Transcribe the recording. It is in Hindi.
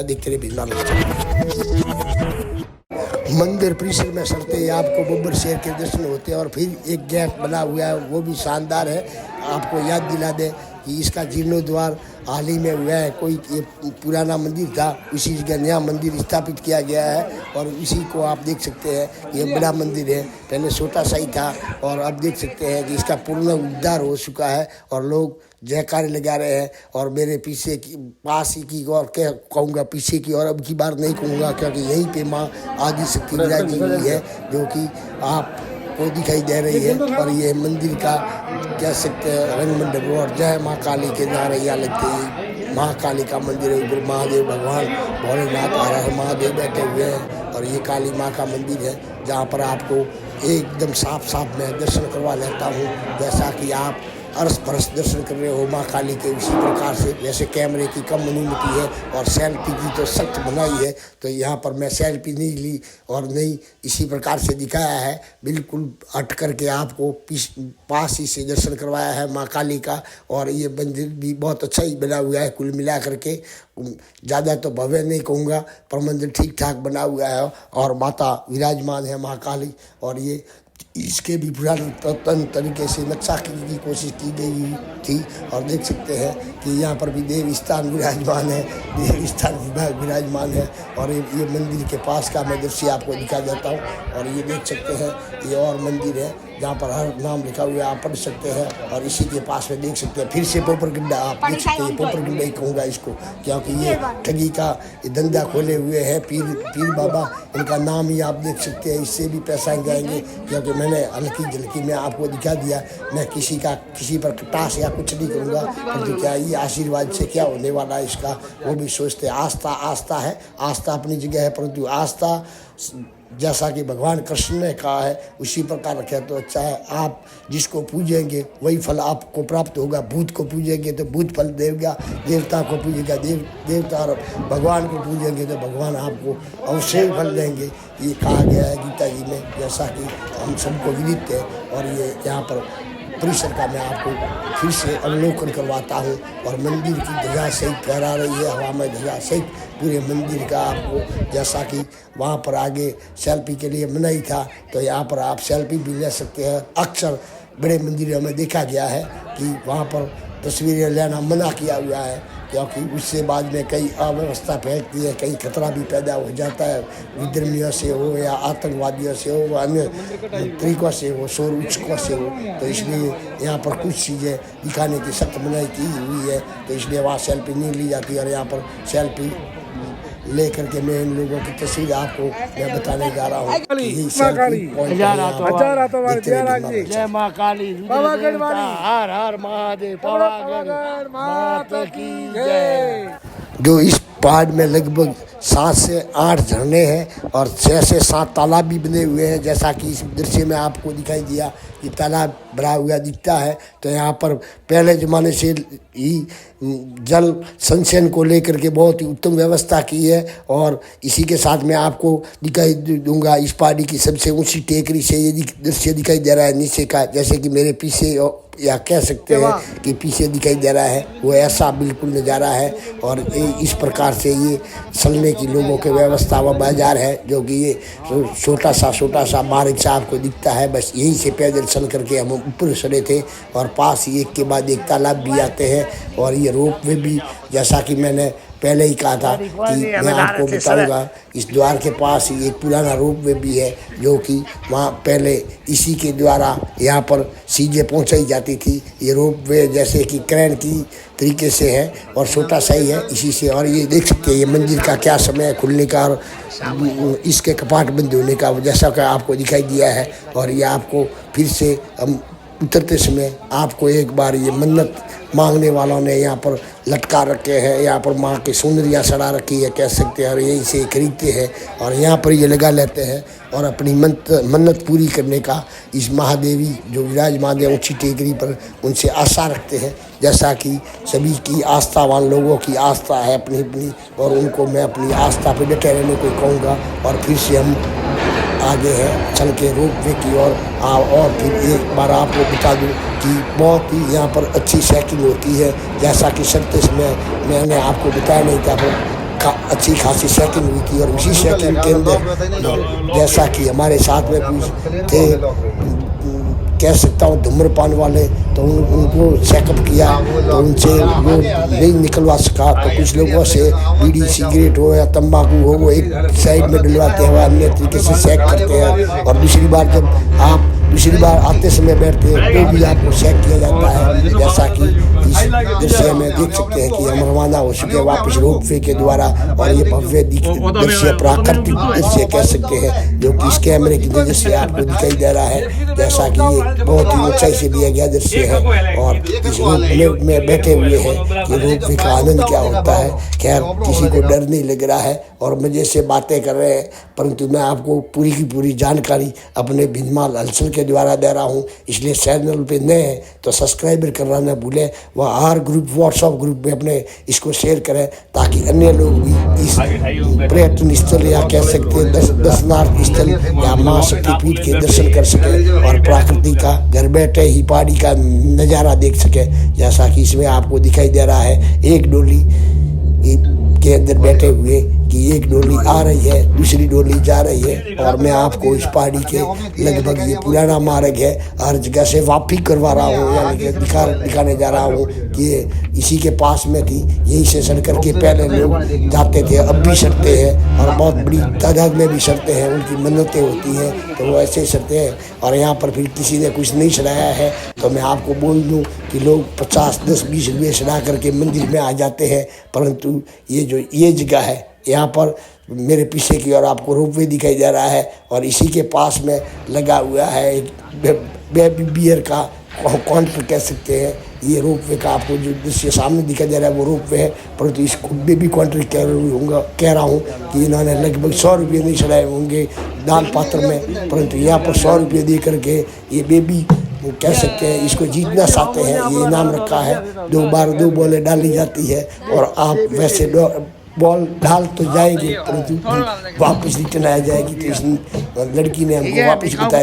देखते रहे मंदिर परिसर में चलते ही आपको बब्बर शेर के दर्शन होते हैं और फिर एक गेट बना हुआ है, वो भी शानदार है। आपको याद दिला दे कि इसका जीर्णोद्वार हाल ही में हुआ है। कोई ये पुराना मंदिर था, उसी जगह नया मंदिर स्थापित किया गया है और इसी को आप देख सकते हैं। ये बड़ा मंदिर है, पहले छोटा सा ही था और अब देख सकते हैं कि इसका पूर्ण उद्धार हो चुका है और लोग जयकारे लगा रहे हैं। और मेरे पीछे की पास ही की और क्या कहूँगा, पीछे की और अब की बार नहीं कहूँगा, क्योंकि यहीं पे माँ आदि शक्ति विराजी हुई है जो कि आप को दिखाई दे रही है। और ये मंदिर का कह सकते हैं रंग मंडप और जय माँ काली के नारैया लगते ही माँ काली का मंदिर है। ऊपर महादेव भगवान भोलेनाथ हर महादेव बैठे हुए हैं और ये काली माँ का मंदिर है जहाँ पर आपको एकदम साफ साफ मैं दर्शन करवा लेता हूँ। जैसा कि आप अरस परस दर्शन कर रहे हो माँ काली के, उसी प्रकार से जैसे कैमरे की कम अनुमति है और सेल्फी की तो सख्त मनाही है, तो यहाँ पर मैं सेल्फी नहीं ली और नहीं इसी प्रकार से दिखाया है। बिल्कुल हट करके आपको पास ही से दर्शन करवाया है माँ काली का। और ये मंदिर भी बहुत अच्छा ही बना हुआ है, कुल मिला करके ज़्यादा तो भव्य नहीं कहूँगा पर मंदिर ठीक ठाक बना हुआ है और माता विराजमान है माँ काली। और ये इसके भी पुरातन तरीके से नक्शा की कोशिश की गई थी और देख सकते हैं कि यहाँ पर भी देव स्थान विराजमान है, देव स्थान विभाग विराजमान है। और ये मंदिर के पास का मैं दृश्य आपको दिखा देता हूँ। और ये देख सकते हैं ये और मंदिर है जहाँ पर हर नाम लिखा हुआ है, आप पढ़ सकते हैं। और इसी के पास में देख सकते हैं फिर से पोपर गड्ढा, आप देख सकते हैं पोपर गड्ढा ही कहूँगा इसको, क्योंकि ये ठगी का धंधा खोले हुए है पीर बाबा, इनका नाम ही आप देख सकते हैं। इससे भी पैसा जाएंगे, क्योंकि मैंने हल्की झलकी में आपको दिखा दिया। मैं किसी पर कटास या कुछ नहीं करूँगा, परंतु क्या ये आशीर्वाद से क्या होने वाला है इसका वो भी सोचते हैं। आस्था है, आस्था अपनी जगह है, परंतु आस्था जैसा कि भगवान कृष्ण ने कहा है उसी प्रकार रखे तो अच्छा है। आप जिसको पूजेंगे वही फल आपको प्राप्त होगा। भूत को पूजेंगे तो भूत फल देगा, देवता को पूजेगा देवता, और भगवान को पूजेंगे तो भगवान आपको अवश्य फल देंगे। ये कहा गया है गीता जी में, जैसा कि हम सबको विदित है। और ये यहाँ पर परिसर का मैं आपको फिर से अवलोकन करवाता हूँ। और मंदिर की ध्वजा सहित फहरा रही है, हवा में ध्वजा सहित पूरे मंदिर का आपको, जैसा कि वहाँ पर आगे सेल्फी के लिए मनाही था तो यहाँ पर आप सेल्फी भी ले सकते हैं। अक्सर बड़े मंदिरों में देखा गया है कि वहाँ पर तस्वीरें लेना मना किया हुआ है, क्योंकि उससे बाद में कई अव्यवस्था फैलती है, कई खतरा भी पैदा हो जाता है, विद्रोहियों से हो या आतंकवादियों से हो, अन्य तरीक़ों से हो, शोर उचकों से हो। तो इसलिए यहाँ पर कुछ चीज़ें दिखाने की सख्त मनाही की हुई है, तो इसलिए वहाँ सेल्फी नहीं ली जाती। और यहाँ पर सेल्फी ले करके मैं इन लोगों की तस्वीर आपको मैं बताने जा रहा हूँ। जय माँ काली, हर हर महादेव, पावागढ़ माता की जय। जो इस पहाड़ में लगभग 7 से 8 झरने हैं और 6 से 7 तालाब भी बने हुए हैं, जैसा कि इस दृश्य में आपको दिखाई दिया कि तालाब भरा हुआ दिखता है। तो यहाँ पर पहले ज़माने से ही जल संचयन को लेकर के बहुत ही उत्तम व्यवस्था की है। और इसी के साथ मैं आपको दिखाई दूंगा इस पहाड़ी की सबसे ऊंची टेकरी से ये दृश्य दिखाई दे रहा है नीचे का, जैसे कि मेरे पीछे या कह सकते हैं कि पीछे दिखाई दे रहा है, वो ऐसा बिल्कुल नज़ारा है। और इस प्रकार से ये चलने की लोगों के व्यवस्था व बाजार है, जो कि ये छोटा सा मार्ग सा आपको दिखता है। बस यहीं से पैदल चल करके हम ऊपर चढ़े थे और पास ही एक के बाद एक तालाब भी आते हैं। और ये रोप वे भी, जैसा कि मैंने पहले ही कहा था कि मैं आपको बताऊंगा, इस द्वार के पास ही एक पुराना रोप वे भी है, जो कि वहाँ पहले इसी के द्वारा यहाँ पर चीज़ें पहुँचाई जाती थी। ये रोप वे जैसे कि क्रेन की तरीके से है और छोटा सा ही है इसी से। और ये देख सकते हैं ये मंदिर का क्या समय है खुलने का और इसके कपाट बंद होने का, जैसा कि आपको दिखाई दिया है। और ये आपको फिर से हम उतरते समय आपको एक बार ये मन्नत मांगने वालों ने यहाँ पर लटका रखे हैं, यहाँ पर माँ की सुंदरियाँ सड़ा रखी है कह सकते हैं, और यहीं से खरीदते हैं और यहाँ पर ये लगा लेते हैं और अपनी मन्नत पूरी करने का इस महादेवी जो विराजमान है ऊंची टेकरी पर उनसे आशा रखते हैं। जैसा कि सभी की आस्थावान लोगों की आस्था है अपनी अपनी, और उनको मैं अपनी आस्था पर डटे रहने को कहूँगा। और फिर से हम आगे है चल के रोप वे की और फिर एक बार आपको बता दूं कि बहुत ही यहाँ पर अच्छी चेकिंग होती है, जैसा कि चलते समय मैंने आपको बताया नहीं था, पर अच्छी खासी सेटिंग हुई थी। और उसी सेटिंग के अंदर जैसा कि हमारे साथ में कुछ थे, कह सकता हूँ धूम्रपान वाले, तो उनको चेकअप किया तो उनसे वो नहीं निकलवा सका। तो कुछ लोगों से बीड़ी सिगरेट हो या तंबाकू हो वो एक साइड में डलवाते हैं, अन्य तरीके से चेक करते हैं। और दूसरी बार आते समय बैठते हैं तो भी आपको चेक किया जाता है। जैसा कि इस दृश्य में देख सकते हैं कि हम रवाना हो चुके वापस रोप वे के द्वारा। और ये भव्य दृश्य, प्राकृतिक दृश्य कह सकते हैं, जो कि इस कैमरे की वजह से आपको दिखाई दे रहा है। जैसा कि ये बहुत ही ऊंचाई से लिया गया दृश्य है और इस रोप में बैठे हुए हैं कि रोप वे का आनंद क्या होता है। खैर, किसी को डर नहीं लग रहा है और मजे से बातें कर रहे हैं, परंतु मैं आपको पूरी की पूरी जानकारी अपने भिंजमाल हलचल के द्वारा दे रहा हूँ। इसलिए चैनल पे नए हैं तो सब्सक्राइबर करना न भूलें। वह हर ग्रुप, व्हाट्सएप ग्रुप में अपने इसको शेयर करें ताकि अन्य लोग भी इस पर्यटन स्थल या कह सकते हैं दर्शनार्थ स्थल या माँ शक्तिपीठ के दर्शन कर सकें और प्रकृति का घर बैठे ही पहाड़ी का नज़ारा देख सके। जैसा कि इसमें आपको दिखाई दे रहा है, एक डोली के अंदर बैठे हुए कि एक डोली आ रही है, दूसरी डोली जा रही है। और मैं आपको इस पहाड़ी के लगभग ये पुराना मार्ग है, हर जगह से वापी करवा रहा हूँ, यानी कि दिखाने जा रहा हूँ कि इसी के पास में थी। यहीं से सड़ करके पहले लोग जाते थे, अब भी सड़ते हैं और बहुत बड़ी तादाद में भी सड़ते हैं। उनकी मन्नतें होती हैं तो वो ऐसे ही सड़ते हैं। और यहाँ पर फिर किसी ने कुछ नहीं सड़ाया है तो मैं आपको बोल दूँ कि लोग 50, 10, 20 रुपये सड़ा करके मंदिर में आ जाते हैं। परंतु ये जगह है, यहाँ पर मेरे पीछे की ओर आपको रोपवे दिखाई दे रहा है और इसी के पास में लगा हुआ है एक बेबी बियर का काउंटर कह सकते हैं। ये रोपवे का आपको जो दृश्य सामने दिखाई दे रहा है वो रोपवे है, परंतु इसको बेबी काउंटर कह रहा हूँ कि इन्होंने लगभग 100 रुपये नहीं चढ़ाए होंगे दान पात्र में, परंतु यहाँ पर 100 रुपये दे करके ये बेबी कह सकते हैं इसको जीतना चाहते हैं। ये इनाम रखा है, 2 बार 2 बॉलें डाली जाती है और आप वैसे बॉल डाल तो जाएंगे परंतु वापस रिटर्न आ जाएगी। तो इस लड़की ने हमको वापस बताया